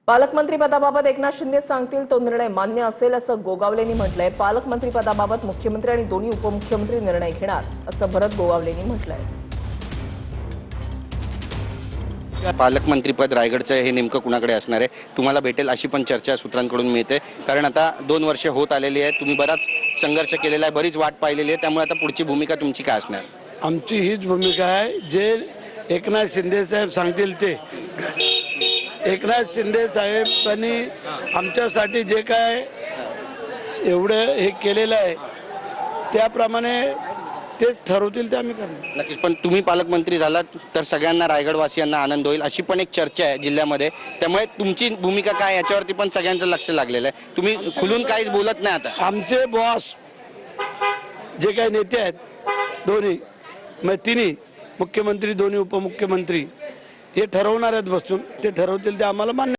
पालकमंत्री पदाबाबत एकनाथ शिंदे सांगतील तो निर्णय मान्य असेल असं गोगावलेंनी म्हटलंय। पालकमंत्री पदाबाबत मुख्यमंत्री आणि दोन्ही उपमुख्यमंत्री निर्णय घेणार असं भरत गोगावलेंनी म्हटलंय। पालकमंत्रीपद रायगडचं हे नेमकं कुणाकडे असणार आहे, तुम्हाला भेटेल अशी पण चर्चा सूत्रांकडून मिळते। कारण आता 2 वर्ष होत आलेली आहे, तुम्ही बराच संघर्ष केलेला आहे, बरीच वाट पाहिलेली आहे, त्यामुळे आता पुढची भूमिका तुमची काय असणार? आमची हीच भूमिका आहे, जे एकनाथ शिंदे साहेब सांगतील ते। एकनाथ शिंदे साहेबांनी आमच्यासाठी जे काय एवढं हे केलेलं आहे त्याप्रमाणे तेच ठरवतील ते आम्ही करणार। नक्कीच, पण तुम्ही पालकमंत्री झालात तर सगळ्यांना रायगडवासियांना आनंद होईल अशी पण एक चर्चा आहे जिल्ह्यामध्ये, त्यामुळे तुमची भूमिका काय याच्यावरती पण सगळ्यांचं लक्ष लागलेलं आहे। तुम्ही खुलून काहीच बोलत नाही आता। आमचे बॉस जे काही नेते आहेत दोन्ही तिन्ही मुख्यमंत्री दोन्ही उपमुख्यमंत्री हे ठरवणार आहेत बसून, ते ठरवतील ते आम्हाला मान्य।